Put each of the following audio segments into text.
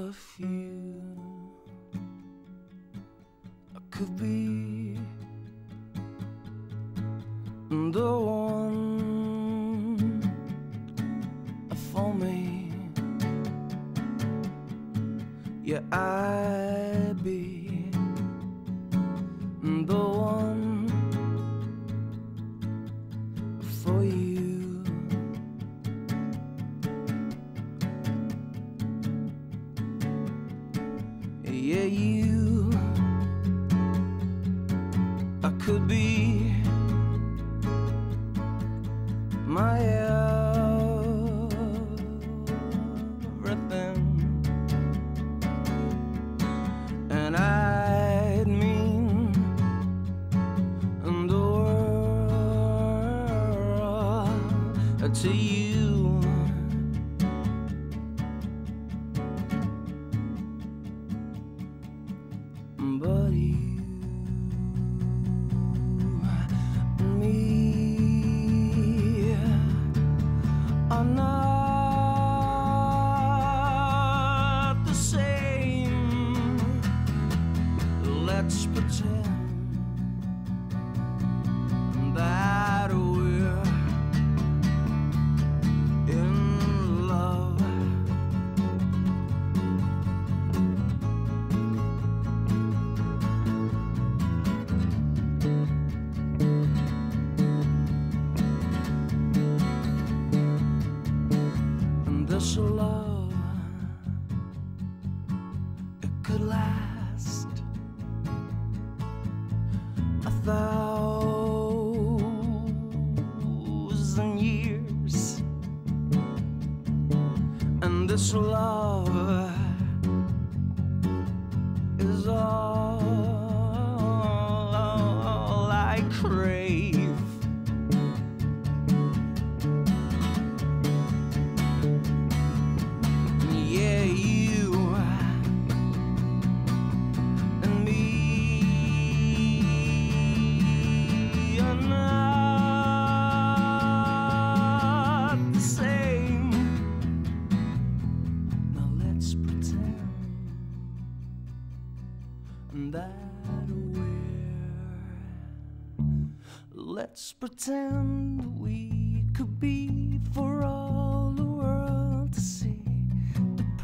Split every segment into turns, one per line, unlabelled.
if you could be the one for me, yeah, I'd be the one for you. Yeah, you, I could be my everything, and I'd mean the world to you. But you and me are not the same. Let's pretend that we're in love. This love, it could last 1,000 years, and this love is all I crave. Yeah, you and me are not the same. Now let's pretend that let's pretend we could be for all the world to see.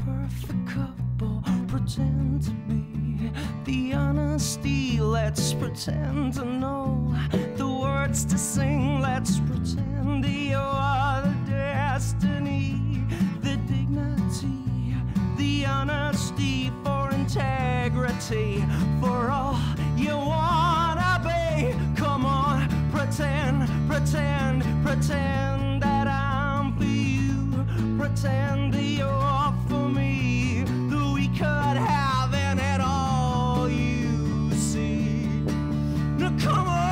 Perfect couple, pretend to be the honesty. Let's pretend to know the words to sing. Let's pretend you are the destiny, the dignity, the honesty, for integrity, for all you wanna be. Come on, pretend, pretend, pretend that I'm for you. Pretend that you're for me, that we could have in it all, you see. Now come on,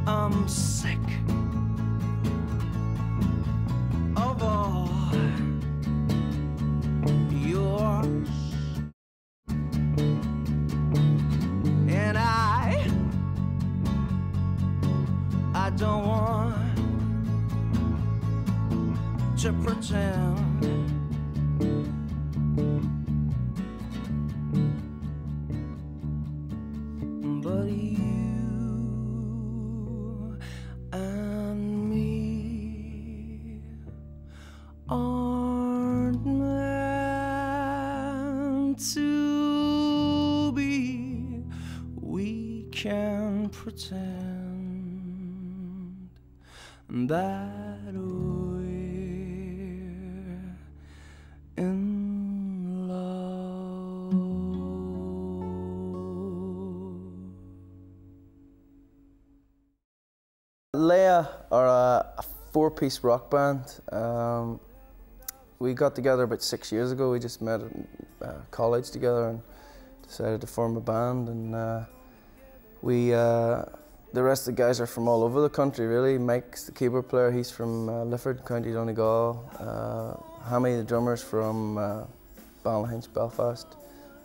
I'm sick of all yours, and I don't want to pretend. But you and me aren't meant to be. We can pretend that we're in love. Leya are a four-piece rock band. We got together about 6 years ago. We just met in college together and decided to form a band. And the rest of the guys are from all over the country, really. Mike's the keyboard player, he's from Lifford, County Donegal. Hammy, the drummer's from Ballyhinch, Belfast.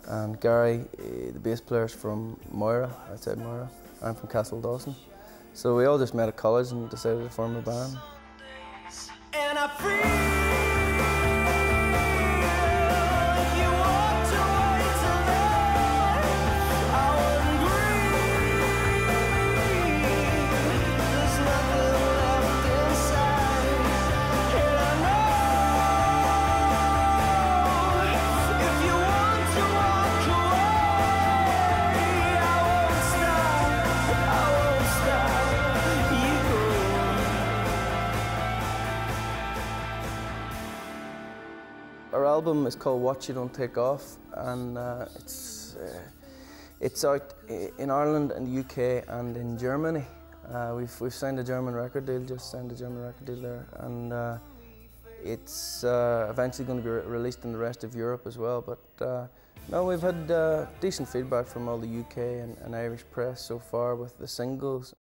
And Gary, the bass player's from Moira, outside Moira. I'm from Castle Dawson.
So we all just met at college and decided to form a band.
And I feel you walked away tonight. I wouldn't grieve. There's nothing left inside. And I know if you want to walk away, I won't stop you.
Our album is called What You Don't Take Off, and it's out in Ireland and the UK and in Germany. We've signed a German record deal, just signed a German record deal there, and it's eventually going to be released in the rest of Europe as well. But no, we've had decent feedback from all the UK and Irish press so far with the singles.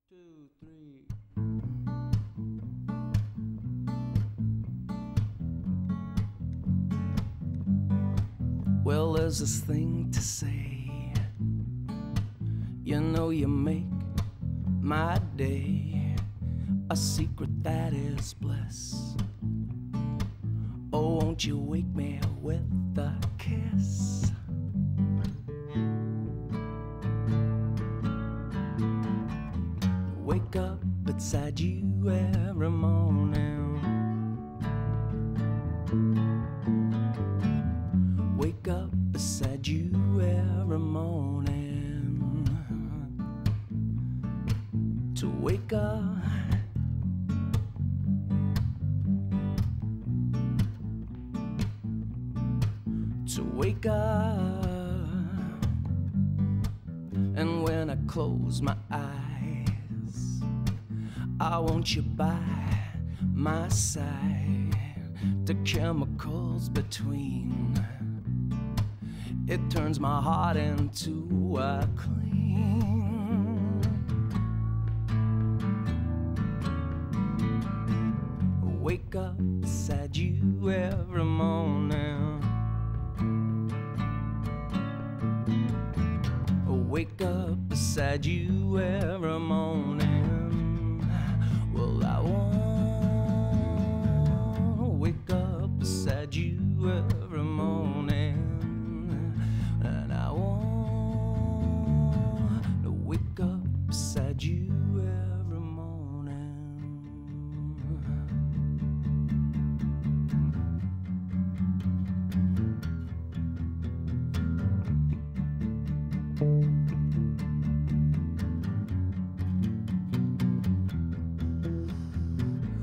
2, 3.
Well, there's this thing to say. You know you make my day. A secret that is bliss. Oh, won't you wake me with a kiss? Wake up beside you every morning. Wake up beside you every morning. To wake up. To wake up. And when I close my eyes, I want you by my side. The chemicals between, it turns my heart into a clean. Wake up beside you every morning. Wake up beside you every morning. Well, I wanna wake up beside you every morning. And I wanna wake up beside you every morning.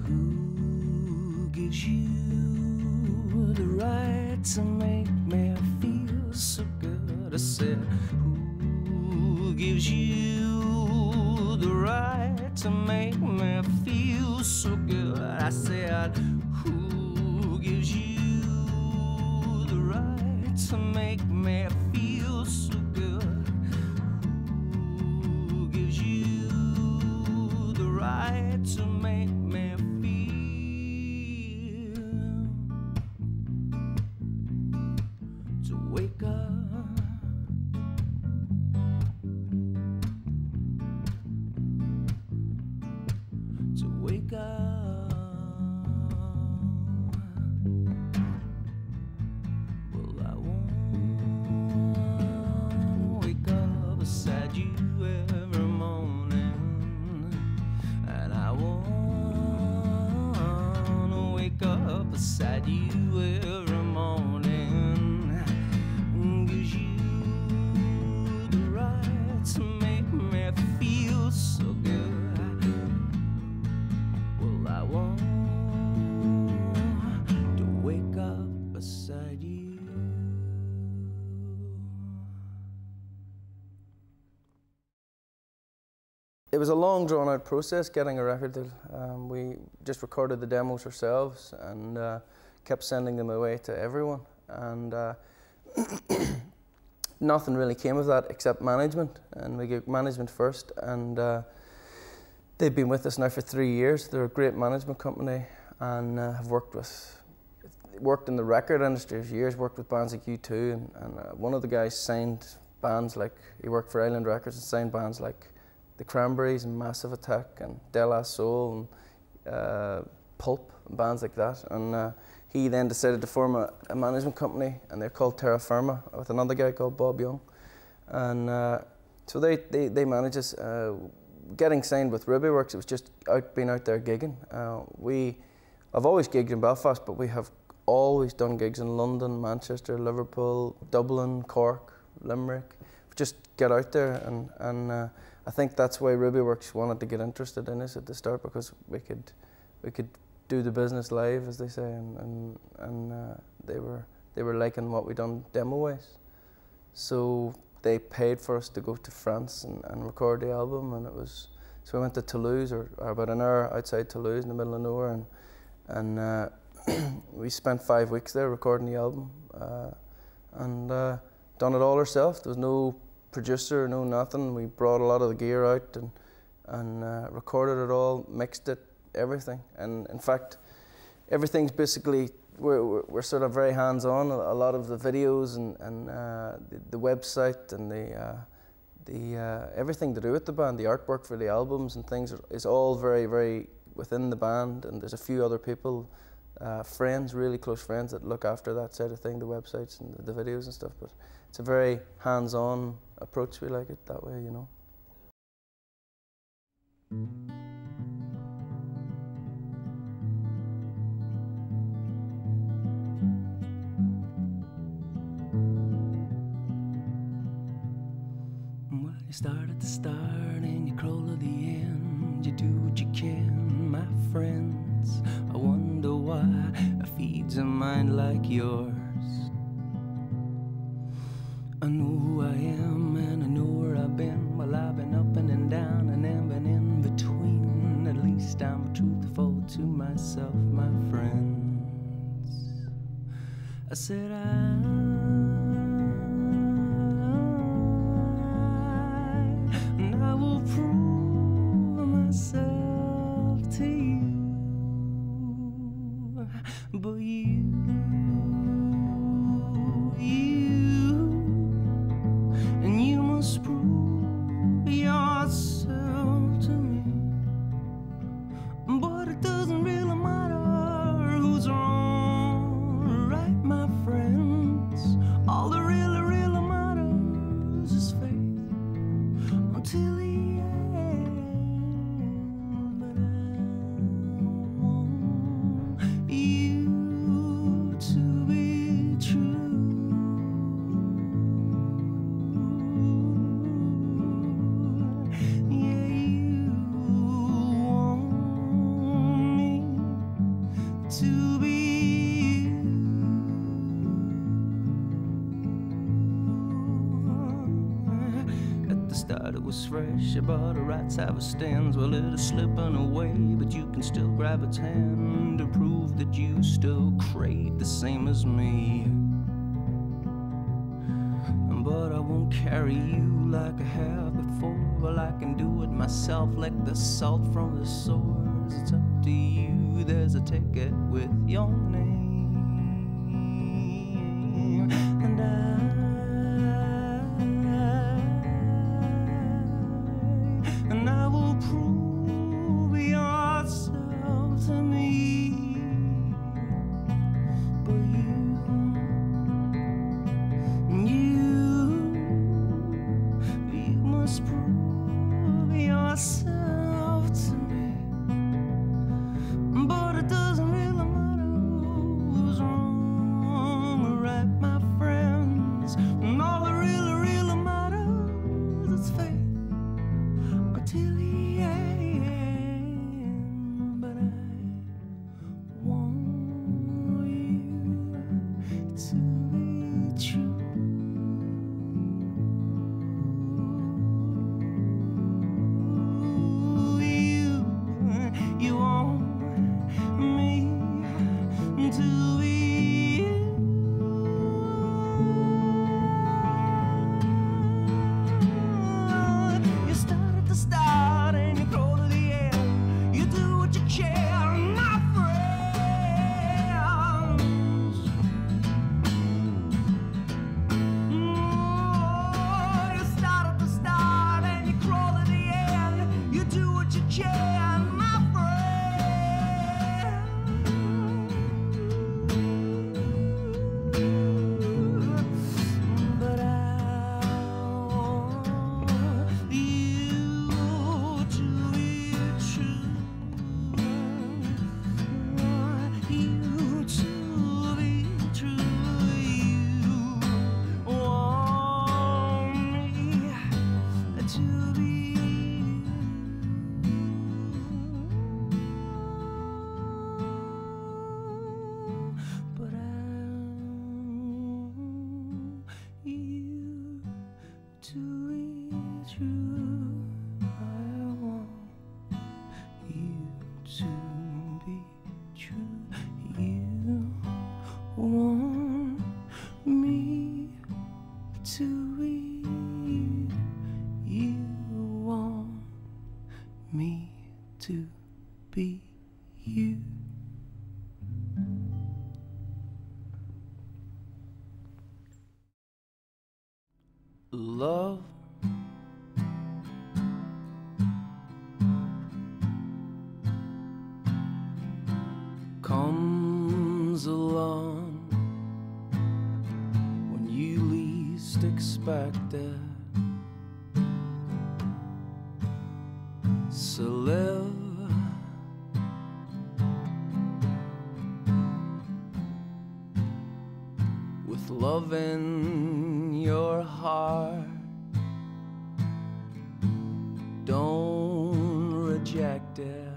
Who gives you the right to make me feel so good? I said, who gives you the right to make me feel so good? I said, who gives you the right to make me feel so good? Who gives you the right to make me feel to wake up? To wake up. Well, I won't wake up beside you every morning. And I wanna wake up beside you every morning. 'Cause you the right to make me feel so good. Well, I want to wake up beside you.
It was a long, drawn-out process getting a record deal. We just recorded the demos ourselves and kept sending them away to everyone. And nothing really came of that except management. And we got management first. And they've been with us now for 3 years. They're a great management company and have worked in the record industry for years. Worked with bands like U2, and one of the guys signed bands like, he worked for Island Records and signed bands like the Cranberries and Massive Attack and De La Soul and Pulp and bands like that. And he then decided to form a management company, and they're called Terra Firma, with another guy called Bob Young. And so they manage us. Getting signed with Rubyworks, it was just being out there gigging. I've always gigged in Belfast, but we have always done gigs in London, Manchester, Liverpool, Dublin, Cork, Limerick. Just get out there, and I think that's why Rubyworks wanted to get interested in us at the start, because we could do the business live, as they say, and they were liking what we done demo-wise. So they paid for us to go to France and record the album, and so we went to Toulouse, or about an hour outside Toulouse in the middle of nowhere, and we spent 5 weeks there recording the album, and done it all ourselves. There was no producer, no nothing. We brought a lot of the gear out and recorded it all, mixed it, everything. And in fact, everything's basically, we're sort of very hands-on. A lot of the videos and the website and the everything to do with the band, the artwork for the albums and things is all very, very within the band. And there's a few other people, friends, really close friends, that look after that side of thing, the websites and the videos and stuff. But it's a very hands-on approach. We like it that way, you know.
Well, you start at the start and you crawl to the end. You do what you can, my friends. I wonder why it feeds a mind like yours. I know who I am and I know where I've been. Well, I've been up and down and then been in between. At least I'm truthful to myself, my friends. I said I will prove myself to you, but you must prove yourself to me. But it doesn't really matter who's wrong or right, my friends. All that really, really matters is faith until the end. But I want you to be true. It was fresh, but the right side of stands. Well, it is slipping away, but you can still grab its hand to prove that you still crave the same as me. But I won't carry you like I have before. Well, I can do it myself, like the salt from the sores. It's up to you, there's a ticket with your name. And I will prove yourself to me. But you must prove yourself to me. But it doesn't really matter me to be you. Love comes along when you least expect it. So live with love in your heart. Don't reject it.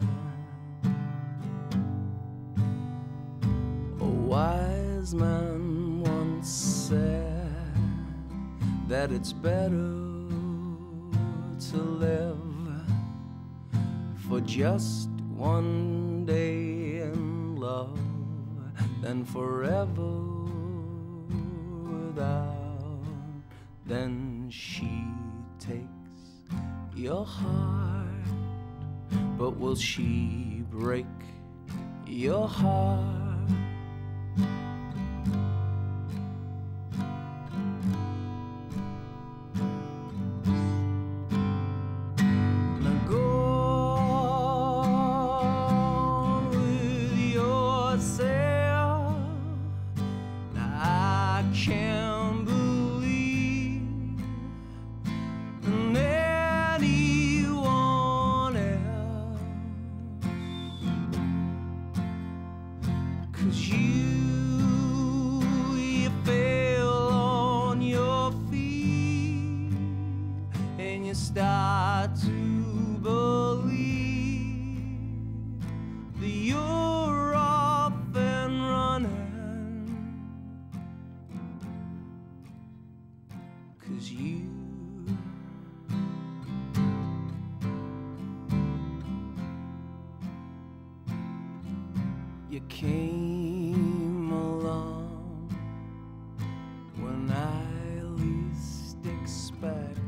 A wise man once said that it's better to live for just one day in love than forever without. Then she takes your heart, but will she break your heart? Start to believe that you're off and running, 'cause you came along when I least expected.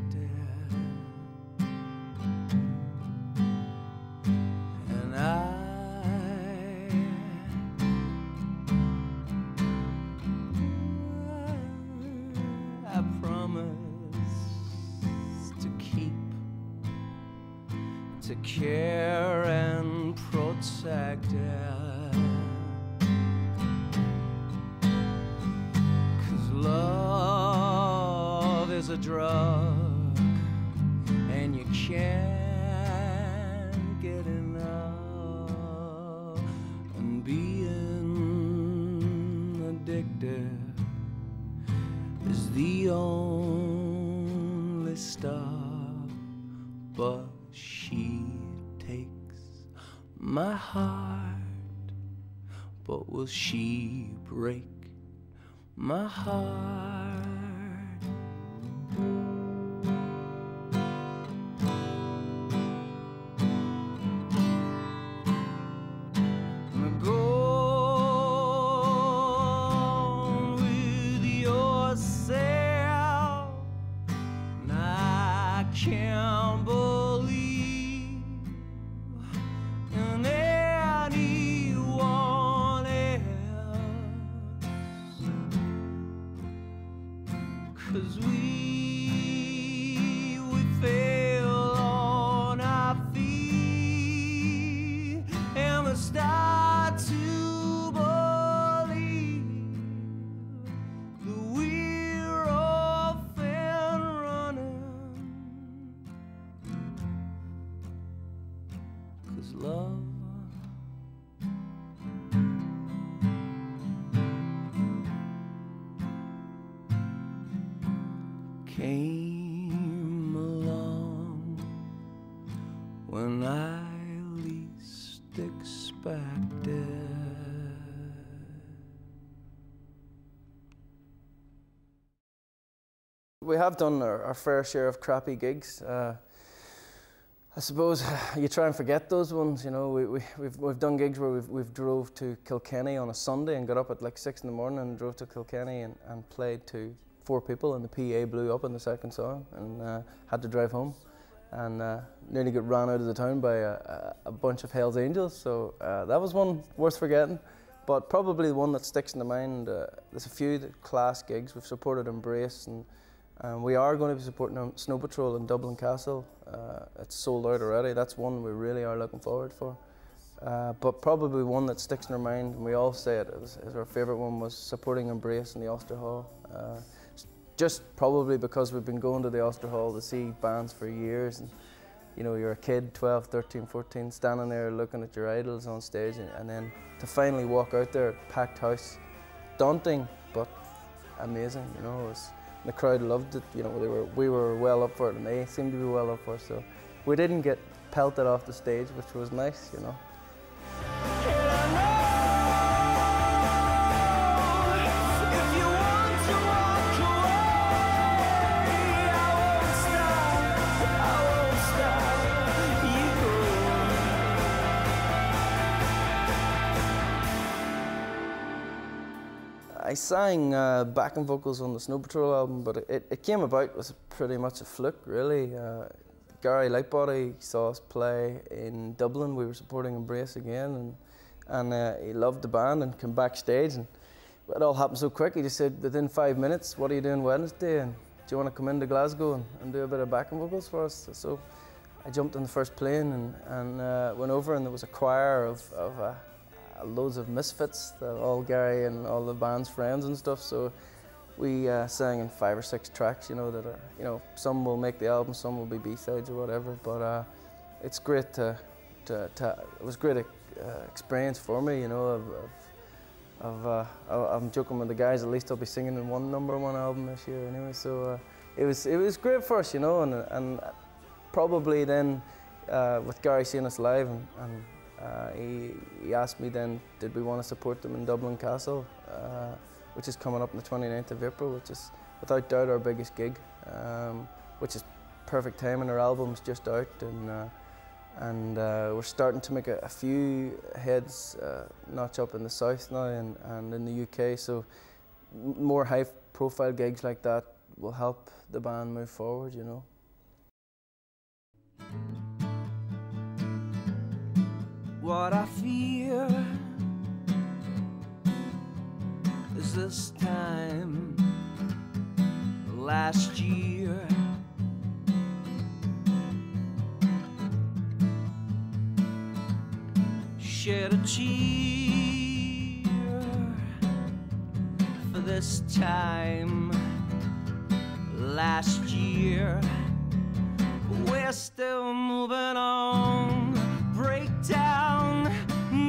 I promise to keep, to care and protect it, 'cause love is a drug and you can't get enough, and being addicted is the only stop. But she takes my heart, but will she break my heart? Can't believe in anyone else, 'cause we fail on our feet and we start to believe that we're off and running. 'Cause love came along when I least expected.
We have done our fair share of crappy gigs. I suppose you try and forget those ones, you know. We've done gigs where we've drove to Kilkenny on a Sunday and got up at like 6 in the morning and drove to Kilkenny and played to 4 people, and the PA blew up in the second song and had to drive home. and nearly got ran out of the town by a bunch of Hell's Angels. So that was one worth forgetting. But probably the one that sticks in the mind, there's a few class gigs. We've supported Embrace, and we are going to be supporting Snow Patrol in Dublin Castle. It's sold out already. That's one we really are looking forward for. But probably one that sticks in our mind, and we all say it as our favourite one, was supporting Embrace in the Ulster Hall. Just probably because we've been going to the Ulster Hall to see bands for years, and you know, you're a kid, 12, 13, 14, standing there looking at your idols on stage, and then to finally walk out there, packed house, daunting but amazing. You know, the crowd loved it. You know, we were well up for it, and they seemed to be well up for it. So we didn't get pelted off the stage, which was nice. You know. I sang backing vocals on the Snow Patrol album, but it came about was pretty much a fluke, really. Gary Lightbody saw us play in Dublin. We were supporting Embrace again, and he loved the band and came backstage, and it all happened so quick. He just said, within 5 minutes, "What are you doing Wednesday? And do you want to come into Glasgow and do a bit of backing vocals for us?" So I jumped on the first plane and went over, and there was a choir of loads of misfits, all Gary and all the band's friends and stuff. So we sang in 5 or 6 tracks, you know, that are, you know, some will make the album, some will be B-sides or whatever. But it's great it was a great experience for me, you know. I'm joking with the guys. At least I'll be singing in one #1 album this year, anyway. So it was great for us, you know, and probably then with Gary seeing us live and he asked me then, did we want to support them in Dublin Castle, which is coming up on the 29th of April, which is without doubt our biggest gig, which is perfect timing. Our album's just out, and we're starting to make a few heads notch up in the south now and in the UK, so more high-profile gigs like that will help the band move forward, you know.
What I fear is this time last year shed a tear for this time last year. We're still moving on. Break down,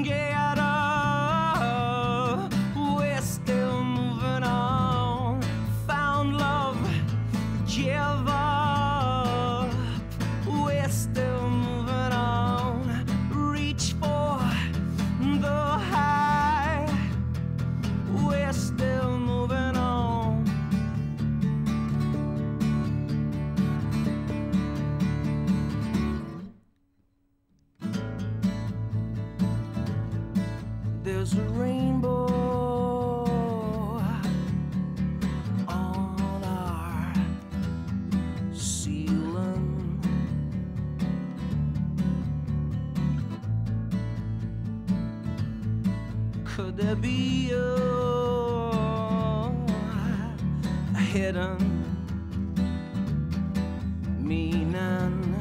get up. We're still moving on. Found love, give up. We're still moving on. Reach for the high. We're still moving on. There's a rainbow on our ceiling. Could there be a hidden meaning?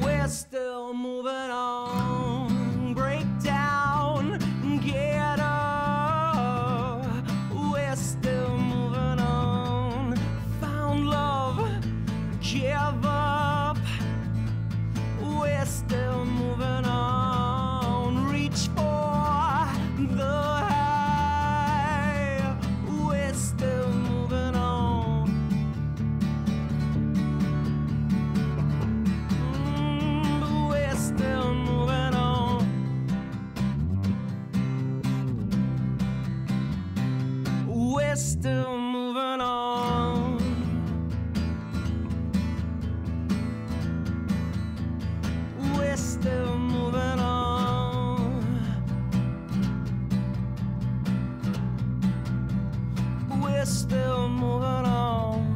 We're still moving on. Break down, get up. We're still moving on. Found love, give up. We're still moving on. Reach for the high. We're still moving on. But we're still moving on. We're still moving on. We're still moving on. We're still moving on.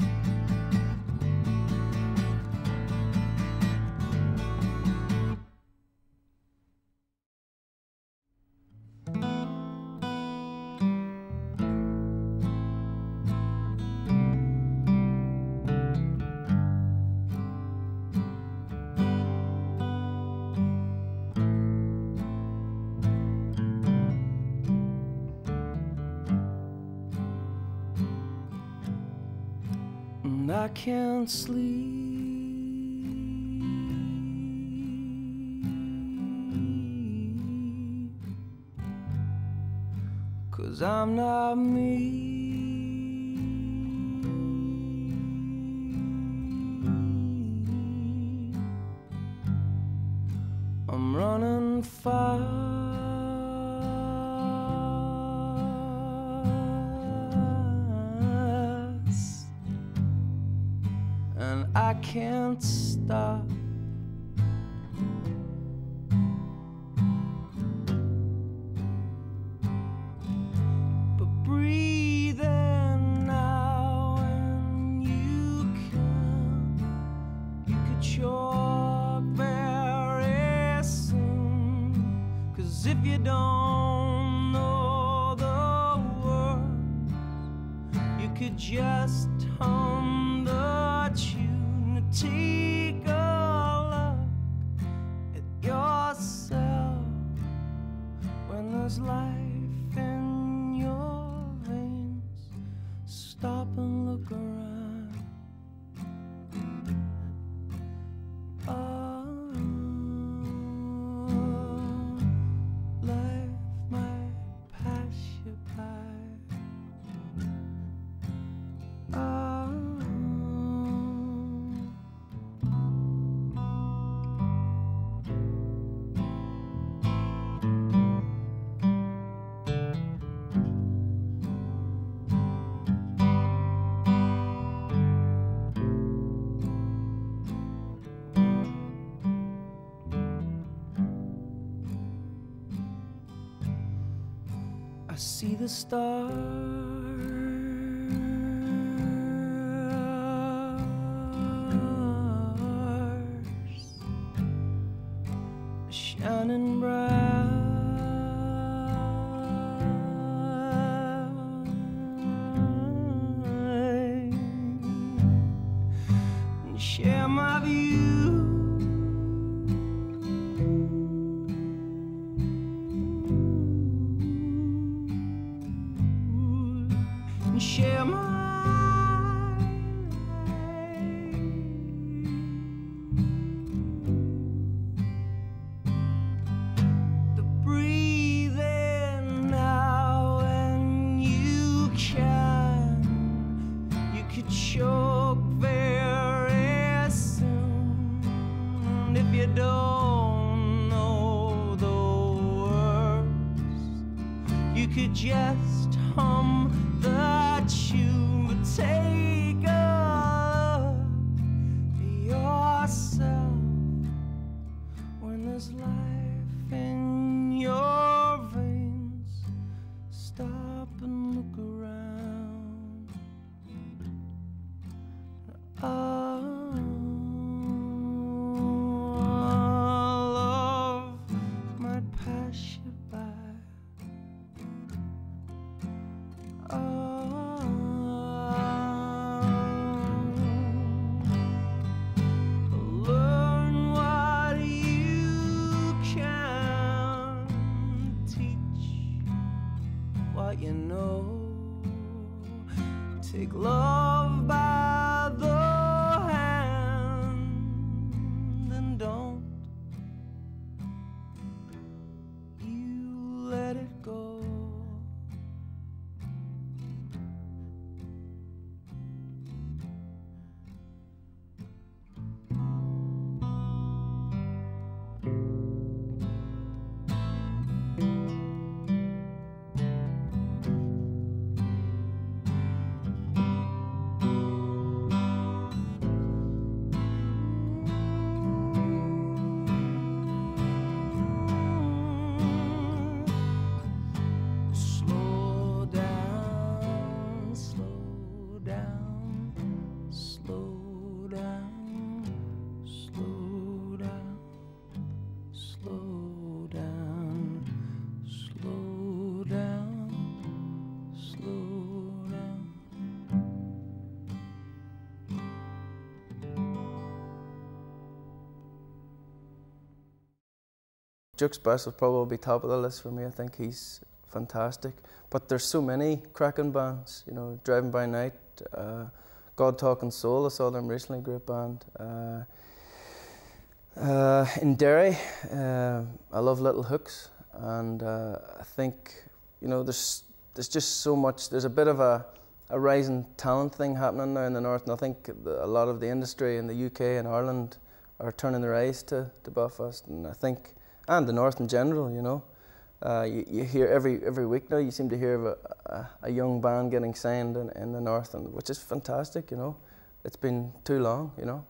can't sleep, 'cause I'm not me. I'm running fast, and I can't stop. But breathe in now, and you could choke very soon. 'Cause if you don't know the words, you could just hum the tune. Take a look at yourself when there's life in your veins. Stop and look around. Oh, life might pass you by. Oh, I see the stars shining bright, and share my view. Share my the breathing now, and you could choke very soon. And if you don't know the words, you could just hum the tune. But take a look at yourself when there's life in your veins. Stop and look around. Oh, love might pass you by. Learn what you can, teach what you know. Take love by the hand, and don't you let it go. Jukes Bass will probably be top of the list for me. I think he's fantastic. But there's so many cracking bands, you know, Driving by Night,
God Talking Soul, I saw them recently, great band. In Derry, I love Little Hooks, and I think, you know, there's just so much. There's a bit of a rising talent thing happening now in the north, and I think a lot of the industry in the UK and Ireland are turning their eyes to Belfast, and I think, and the north in general, you know. You hear every week now, you seem to hear of a young band getting signed in the north, and which is fantastic, you know. It's been too long, you know.